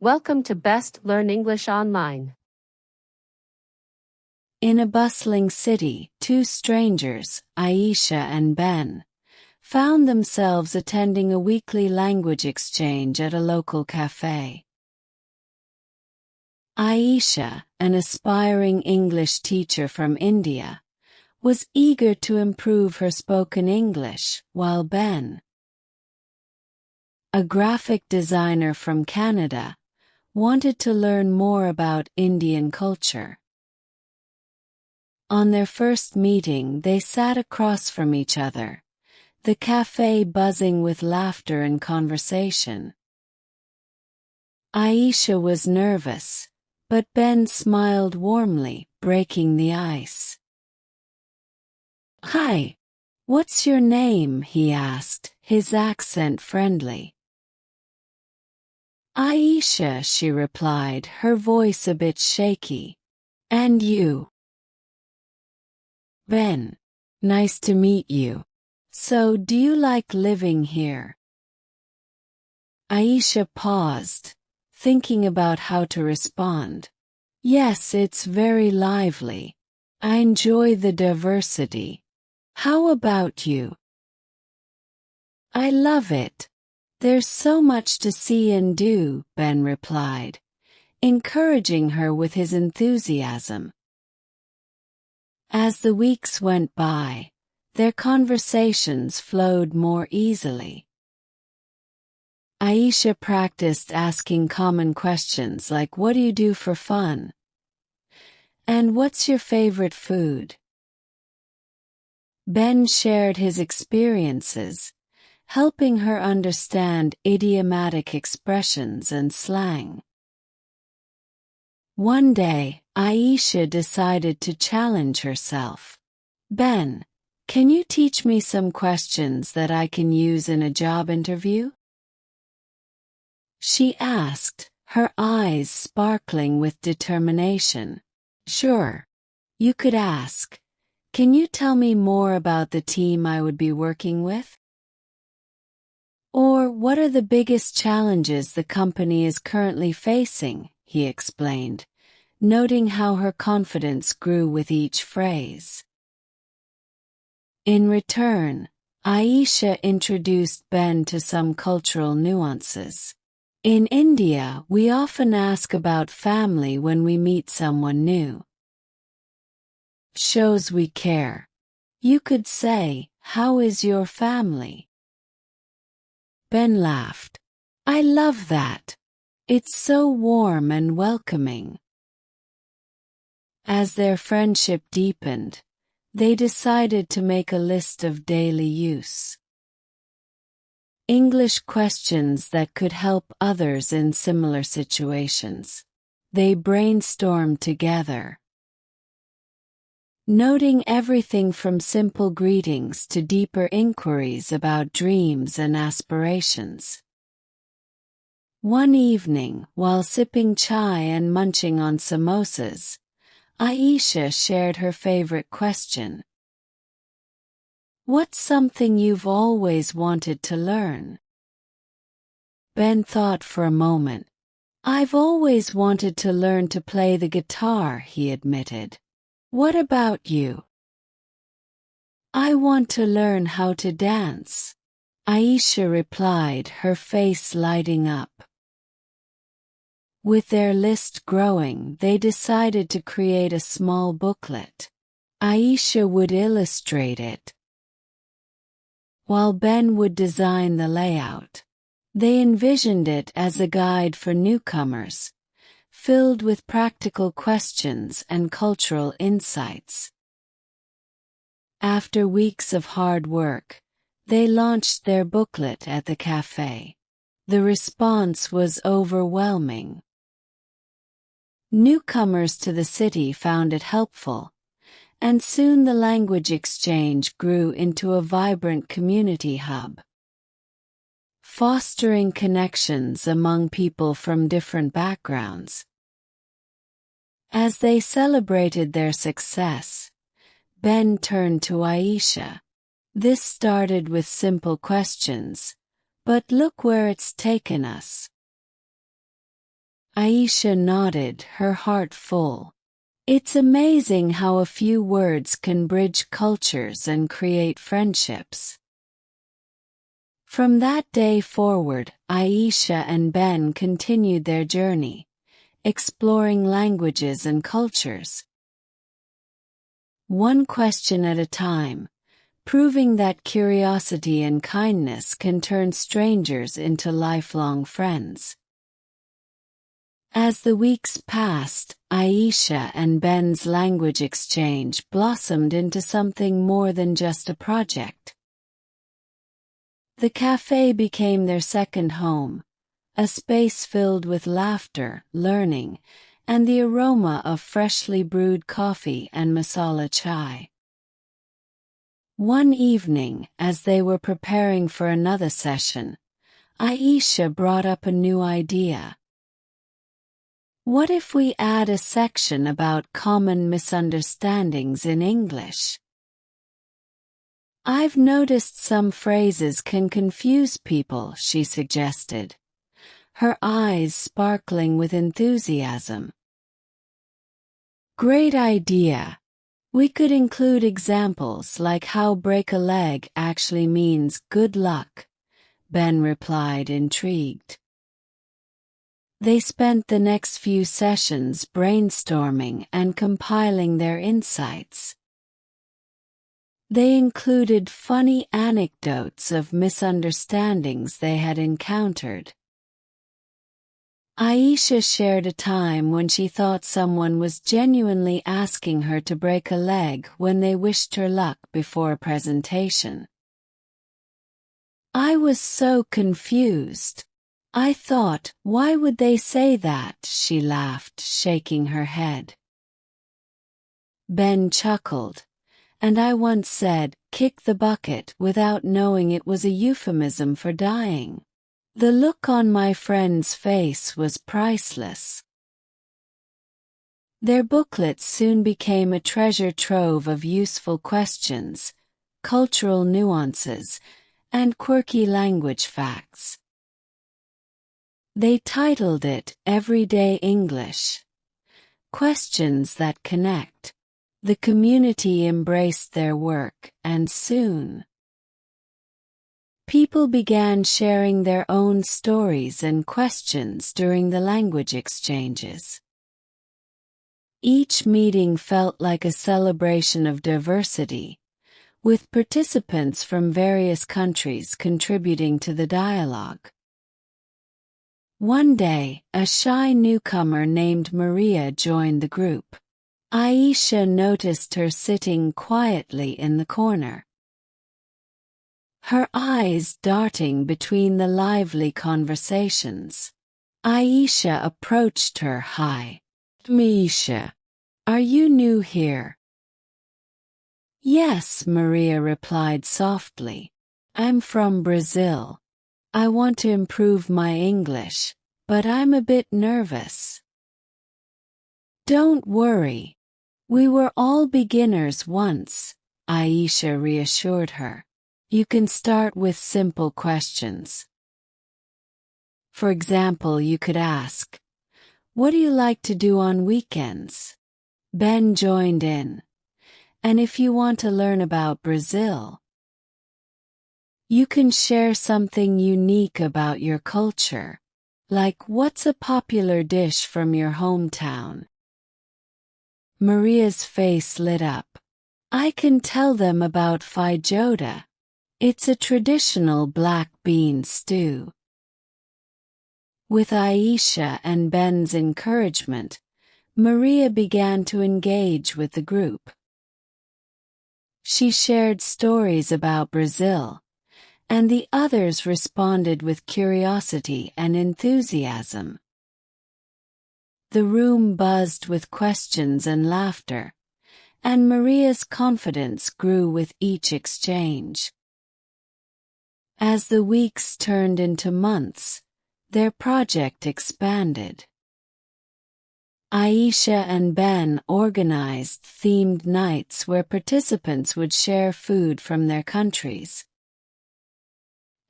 Welcome to Best Learn English Online. In a bustling city, two strangers, Aisha and Ben, found themselves attending a weekly language exchange at a local cafe. Aisha, an aspiring English teacher from India, was eager to improve her spoken English, while Ben, a graphic designer from Canada, wanted to learn more about Indian culture. On their first meeting, they sat across from each other, the cafe buzzing with laughter and conversation. Aisha was nervous, but Ben smiled warmly, breaking the ice. "Hi, what's your name?" he asked, his accent friendly. "Aisha," she replied, her voice a bit shaky. "And you?" "Ben. Nice to meet you. So, do you like living here?" Aisha paused, thinking about how to respond. "Yes, it's very lively. I enjoy the diversity. How about you?" "I love it. There's so much to see and do," Ben replied, encouraging her with his enthusiasm. As the weeks went by, their conversations flowed more easily. Aisha practiced asking common questions like, "What do you do for fun?" and "What's your favorite food?" Ben shared his experiences, helping her understand idiomatic expressions and slang. One day, Aisha decided to challenge herself. "Ben, can you teach me some questions that I can use in a job interview?" she asked, her eyes sparkling with determination. "Sure. You could ask, can you tell me more about the team I would be working with? Or what are the biggest challenges the company is currently facing?" he explained, noting how her confidence grew with each phrase. In return, Aisha introduced Ben to some cultural nuances. "In India, we often ask about family when we meet someone new. Shows we care. You could say, 'How is your family?'" Ben laughed. "I love that. It's so warm and welcoming." As their friendship deepened, they decided to make a list of daily use English questions that could help others in similar situations. They brainstormed together, noting everything from simple greetings to deeper inquiries about dreams and aspirations. One evening, while sipping chai and munching on samosas, Aisha shared her favorite question. "What's something you've always wanted to learn?" Ben thought for a moment. "I've always wanted to learn to play the guitar," he admitted. "What about you?" "I want to learn how to dance," Aisha replied, her face lighting up. With their list growing, they decided to create a small booklet. Aisha would illustrate it, while Ben would design the layout. They envisioned it as a guide for newcomers, filled with practical questions and cultural insights. After weeks of hard work, they launched their booklet at the cafe. The response was overwhelming. Newcomers to the city found it helpful, and soon the language exchange grew into a vibrant community hub, fostering connections among people from different backgrounds. As they celebrated their success, Ben turned to Aisha. "This started with simple questions, but look where it's taken us." Aisha nodded, her heart full. It's amazing how a few words can bridge cultures and create friendships. From that day forward, Aisha and Ben continued their journey, exploring languages and cultures. One question at a time, proving that curiosity and kindness can turn strangers into lifelong friends. As the weeks passed, Aisha and Ben's language exchange blossomed into something more than just a project. The cafe became their second home, a space filled with laughter, learning, and the aroma of freshly brewed coffee and masala chai. One evening, as they were preparing for another session, Aisha brought up a new idea. What if we add a section about common misunderstandings in English? I've noticed some phrases can confuse people, she suggested, her eyes sparkling with enthusiasm. Great idea! We could include examples like how break a leg actually means good luck, Ben replied, intrigued. They spent the next few sessions brainstorming and compiling their insights. They included funny anecdotes of misunderstandings they had encountered. Aisha shared a time when she thought someone was genuinely asking her to break a leg when they wished her luck before a presentation. I was so confused. I thought, why would they say that? She laughed, shaking her head. Ben chuckled. And I once said, kick the bucket, without knowing it was a euphemism for dying. The look on my friend's face was priceless. Their booklets soon became a treasure trove of useful questions, cultural nuances, and quirky language facts. They titled it Everyday English. Questions that connect. The community embraced their work, and soon, people began sharing their own stories and questions during the language exchanges. Each meeting felt like a celebration of diversity, with participants from various countries contributing to the dialogue. One day, a shy newcomer named Maria joined the group. Aisha noticed her sitting quietly in the corner, her eyes darting between the lively conversations. Aisha approached her. Hi, Misha. Are you new here? Yes, Maria replied softly. I'm from Brazil. I want to improve my English, but I'm a bit nervous. Don't worry. We were all beginners once, Aisha reassured her. You can start with simple questions. For example, you could ask, what do you like to do on weekends? Ben joined in. And if you want to learn about Brazil, you can share something unique about your culture, like what's a popular dish from your hometown? Maria's face lit up. I can tell them about feijoada. It's a traditional black bean stew. With Aisha and Ben's encouragement, Maria began to engage with the group. She shared stories about Brazil, and the others responded with curiosity and enthusiasm. The room buzzed with questions and laughter, and Maria's confidence grew with each exchange. As the weeks turned into months, their project expanded. Aisha and Ben organized themed nights where participants would share food from their countries.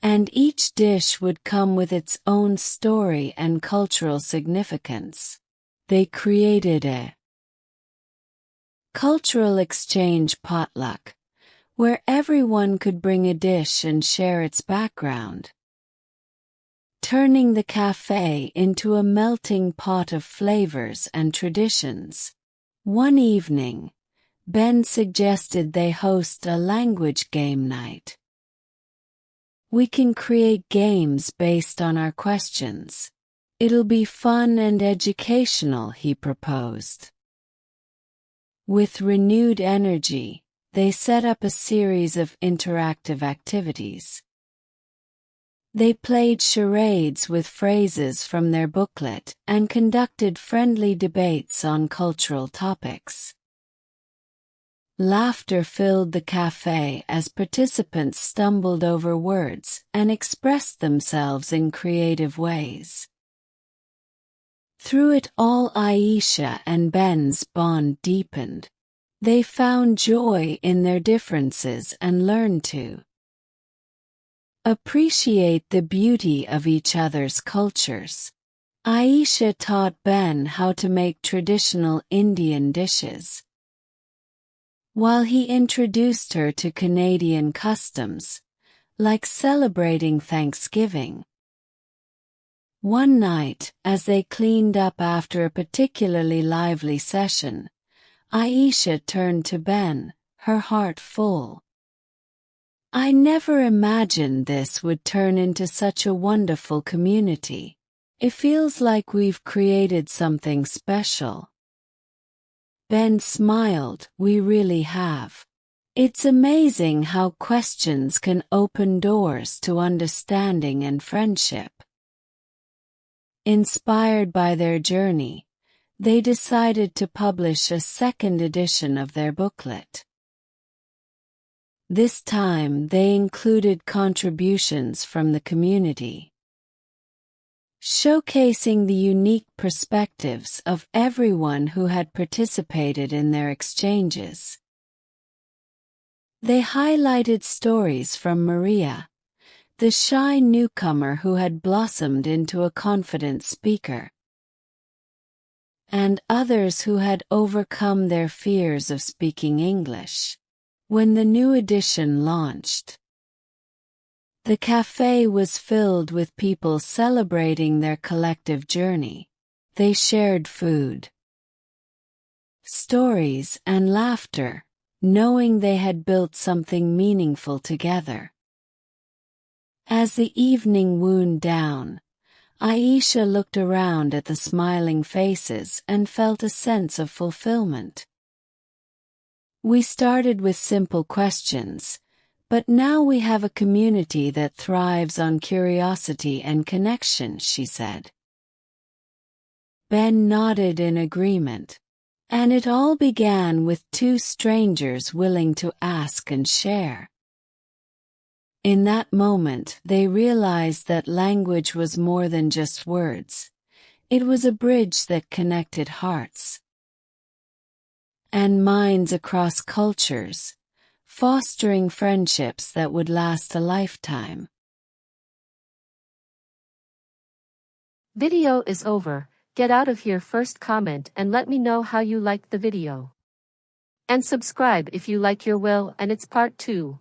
and each dish would come with its own story and cultural significance. They created a cultural exchange potluck, where everyone could bring a dish and share its background, turning the cafe into a melting pot of flavors and traditions. One evening, Ben suggested they host a language game night. We can create games based on our questions. It'll be fun and educational, he proposed. With renewed energy, they set up a series of interactive activities. They played charades with phrases from their booklet and conducted friendly debates on cultural topics. Laughter filled the cafe as participants stumbled over words and expressed themselves in creative ways. Through it all, Aisha and Ben's bond deepened. They found joy in their differences and learned to appreciate the beauty of each other's cultures. Aisha taught Ben how to make traditional Indian dishes, while he introduced her to Canadian customs, like celebrating Thanksgiving. One night, as they cleaned up after a particularly lively session, Aisha turned to Ben, her heart full. "I never imagined this would turn into such a wonderful community. It feels like we've created something special." Ben smiled. "We really have. It's amazing how questions can open doors to understanding and friendship." Inspired by their journey, they decided to publish a second edition of their booklet. This time they included contributions from the community, showcasing the unique perspectives of everyone who had participated in their exchanges. They highlighted stories from Maria, the shy newcomer who had blossomed into a confident speaker, and others who had overcome their fears of speaking English. When the new edition launched, the cafe was filled with people celebrating their collective journey. They shared food, stories, and laughter, knowing they had built something meaningful together. As the evening wound down, Aisha looked around at the smiling faces and felt a sense of fulfillment. "We started with simple questions, but now we have a community that thrives on curiosity and connection," she said. Ben nodded in agreement, and it all began with two strangers willing to ask and share. In that moment, they realized that language was more than just words. It was a bridge that connected hearts and minds across cultures, fostering friendships that would last a lifetime. Video is over. Get out of here first, comment and let me know how you liked the video. And subscribe if you like your will and it's part 2.